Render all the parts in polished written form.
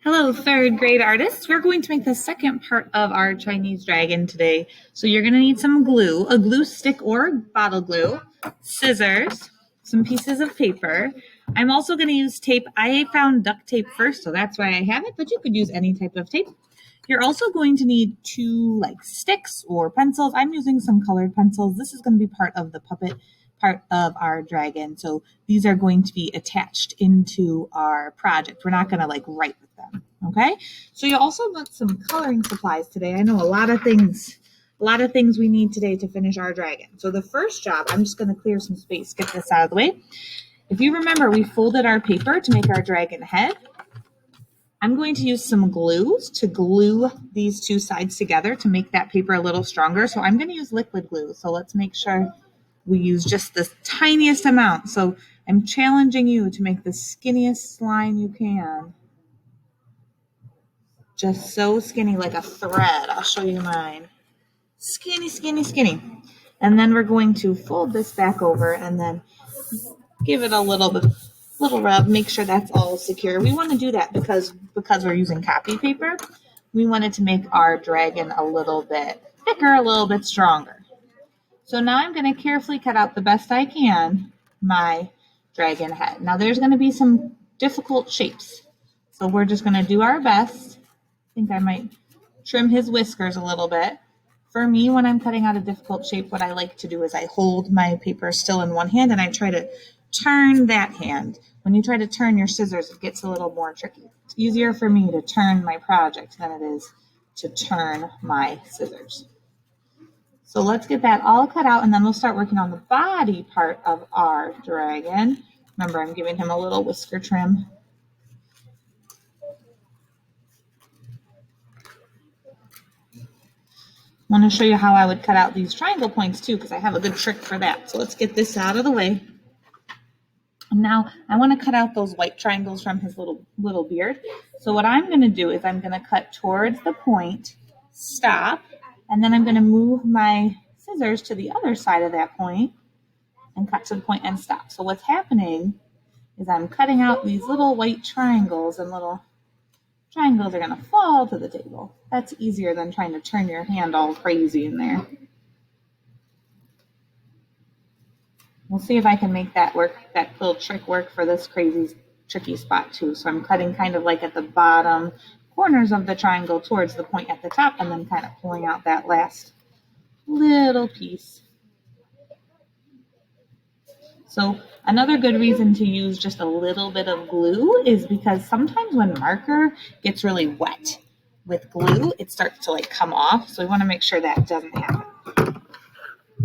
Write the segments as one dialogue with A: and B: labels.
A: Hello, third grade artists. We're going to make the second part of our Chinese dragon today. So you're going to need some glue, a glue stick or bottle glue, scissors, some pieces of paper. I'm also going to use tape. I found duct tape first, so that's why I have it, but you could use any type of tape. You're also going to need two sticks or pencils. I'm using some colored pencils. This is going to be part of the puppet part of our dragon. So these are going to be attached into our project. We're not going to write with them. Okay. So you also want some coloring supplies today. I know a lot of things we need today to finish our dragon. So the first job, I'm just going to clear some space, get this out of the way. If you remember, we folded our paper to make our dragon head. I'm going to use some glues to glue these two sides together to make that paper a little stronger. So I'm going to use liquid glue. So let's make sure we use just the tiniest amount. So I'm challenging you to make the skinniest line you can. Just so skinny, like a thread. I'll show you mine. Skinny, skinny, skinny. And then we're going to fold this back over and then give it a little rub, make sure that's all secure. We want to do that because we're using copy paper. We wanted to make our dragon a little bit thicker, a little bit stronger. So now I'm going to carefully cut out the best I can my dragon head. Now there's going to be some difficult shapes. So we're just going to do our best. I think I might trim his whiskers a little bit. For me, when I'm cutting out a difficult shape, what I like to do is I hold my paper still in one hand and I try to turn that hand. When you try to turn your scissors, it gets a little more tricky. It's easier for me to turn my project than it is to turn my scissors. So let's get that all cut out and then we'll start working on the body part of our dragon. Remember, I'm giving him a little whisker trim. I want to show you how I would cut out these triangle points too, because I have a good trick for that. So let's get this out of the way. And now I want to cut out those white triangles from his little beard. So what I'm going to do is I'm going to cut towards the point, stop, and then I'm going to move my scissors to the other side of that point and cut to the point and stop. So what's happening is I'm cutting out these little white triangles, and little triangles are going to fall to the table. That's easier than trying to turn your hand all crazy in there. We'll see if I can make that work, that little trick work for this crazy, tricky spot too. So I'm cutting kind of like at the bottom corners of the triangle towards the point at the top and then kind of pulling out that last little piece. So another good reason to use just a little bit of glue is because sometimes when marker gets really wet with glue, it starts to come off. So we want to make sure that doesn't happen.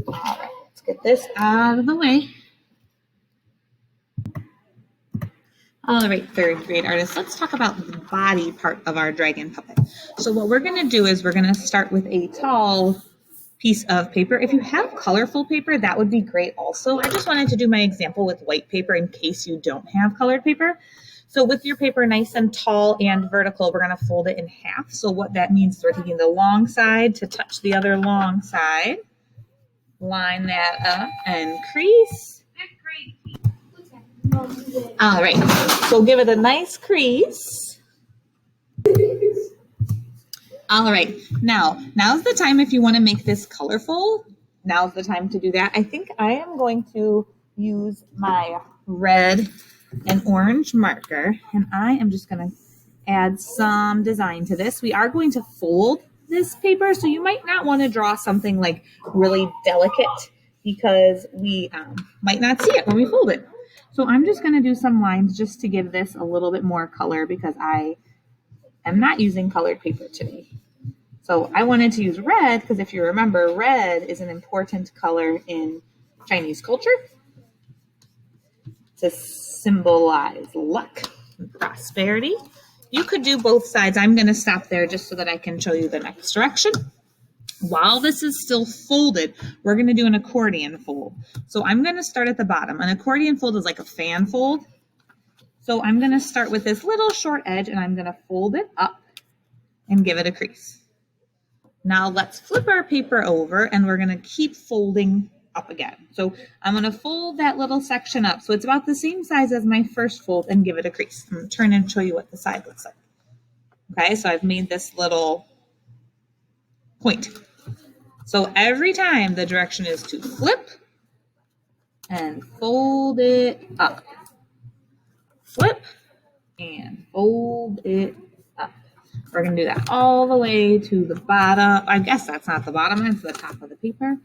A: All right, let's get this out of the way. All right, third grade artists, let's talk about the body part of our dragon puppet. So what we're going to do is we're going to start with a tall piece of paper. If you have colorful paper, that would be great also. I just wanted to do my example with white paper in case you don't have colored paper. So with your paper nice and tall and vertical, we're going to fold it in half. So what that means is we're taking the long side to touch the other long side. Line that up and crease. All right, so give it a nice crease. All right, now's the time if you want to make this colorful. Now's the time to do that. I think I am going to use my red and orange marker, and I am just going to add some design to this. We are going to fold this paper, so you might not want to draw something really delicate because we might not see it when we fold it. So I'm just going to do some lines just to give this a little bit more color because I am not using colored paper today. So I wanted to use red because if you remember, red is an important color in Chinese culture to symbolize luck and prosperity. You could do both sides. I'm going to stop there just so that I can show you the next direction. While this is still folded, we're going to do an accordion fold. So I'm going to start at the bottom. An accordion fold is like a fan fold. So I'm going to start with this little short edge and I'm going to fold it up and give it a crease. Now let's flip our paper over and we're going to keep folding up again. So I'm going to fold that little section up. So it's about the same size as my first fold and give it a crease. I'm going to turn and show you what the side looks like. Okay, so I've made this little point. So every time the direction is to flip and fold it up. Flip and fold it up. We're going to do that all the way to the bottom. I guess that's not the bottom, it's the top of the paper.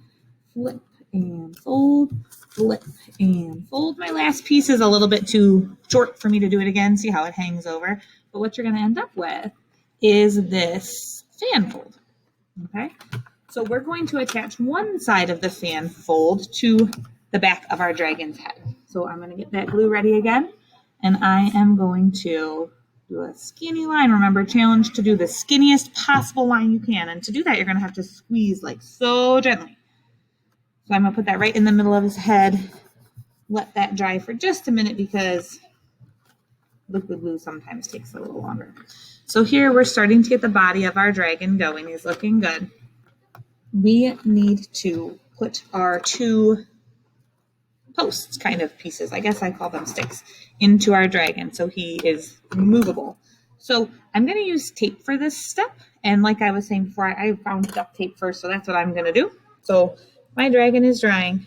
A: Flip and fold, flip and fold. My last piece is a little bit too short for me to do it again. See how it hangs over? But what you're going to end up with is this fan fold. Okay, so we're going to attach one side of the fan fold to the back of our dragon's head. So I'm going to get that glue ready again, and I am going to do a skinny line. Remember, challenge to do the skinniest possible line you can. And to do that, you're going to have to squeeze like so gently. So I'm going to put that right in the middle of his head. Let that dry for just a minute because liquid glue sometimes takes a little longer. So here we're starting to get the body of our dragon going. He's looking good. We need to put our two posts, kind of pieces, I guess I call them sticks, into our dragon so he is movable. So I'm going to use tape for this step. And like I was saying before, I found duct tape first, so that's what I'm going to do. So my dragon is drying.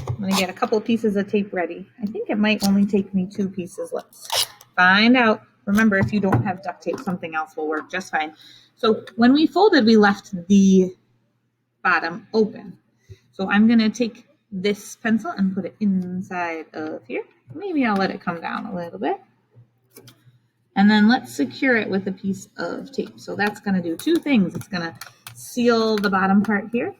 A: I'm going to get a couple of pieces of tape ready. I think it might only take me 2 pieces. Let's find out. Remember, if you don't have duct tape, something else will work just fine. So when we folded, we left the bottom open. So I'm going to take this pencil and put it inside of here. Maybe I'll let it come down a little bit. And then let's secure it with a piece of tape. So that's going to do 2 things. It's going to seal the bottom part here.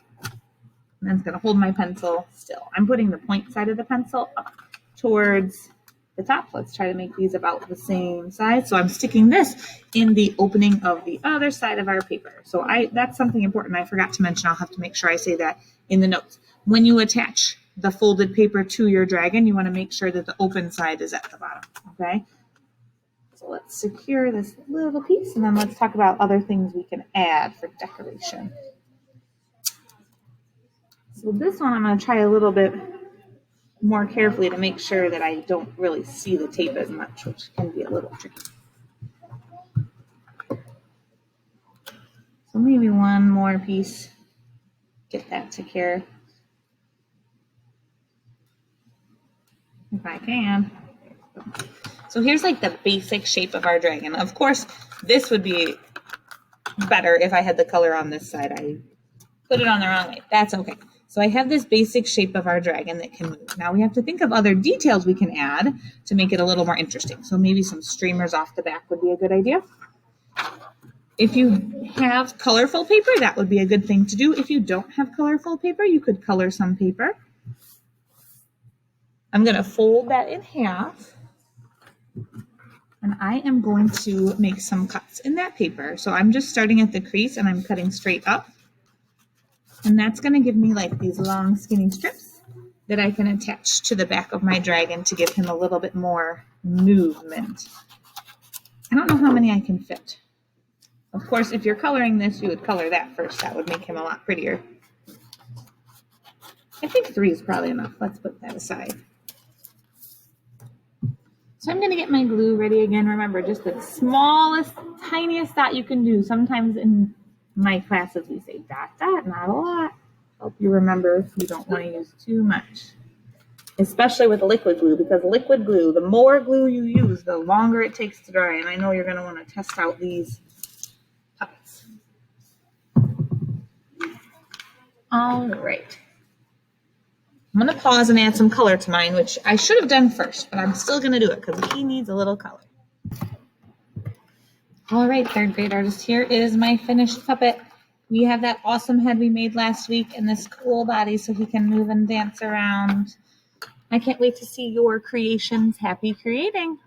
A: And then it's going to hold my pencil still. I'm putting the point side of the pencil up towards the top. Let's try to make these about the same size. So I'm sticking this in the opening of the other side of our paper. So that's something important I forgot to mention. I'll have to make sure I say that in the notes. When you attach the folded paper to your dragon, you want to make sure that the open side is at the bottom, okay? So let's secure this little piece, and then let's talk about other things we can add for decoration. So this one I'm going to try a little bit more carefully to make sure that I don't really see the tape as much, which can be a little tricky. So maybe one more piece, get that secure. If I can. So here's like the basic shape of our dragon. Of course, this would be better if I had the color on this side. I put it on the wrong way. That's okay. So I have this basic shape of our dragon that can move. Now we have to think of other details we can add to make it a little more interesting. So maybe some streamers off the back would be a good idea. If you have colorful paper, that would be a good thing to do. If you don't have colorful paper, you could color some paper. I'm going to fold that in half. And I am going to make some cuts in that paper. So I'm just starting at the crease and I'm cutting straight up. And that's going to give me like these long skinny strips that I can attach to the back of my dragon to give him a little bit more movement. I don't know how many I can fit. Of course, if you're coloring this, you would color that first. That would make him a lot prettier. I think 3 is probably enough. Let's put that aside. So I'm going to get my glue ready again. Remember, just the smallest, tiniest dot you can do. Sometimes in my classes we say dot, dot, not a lot. Help you remember if you don't want to use too much. Especially with liquid glue, because liquid glue, the more glue you use, the longer it takes to dry. And I know you're going to want to test out these cuts. All right. I'm going to pause and add some color to mine, which I should have done first, but I'm still going to do it because he needs a little color. All right, 3rd grade artist, here is my finished puppet. We have that awesome head we made last week and this cool body so he can move and dance around. I can't wait to see your creations. Happy creating!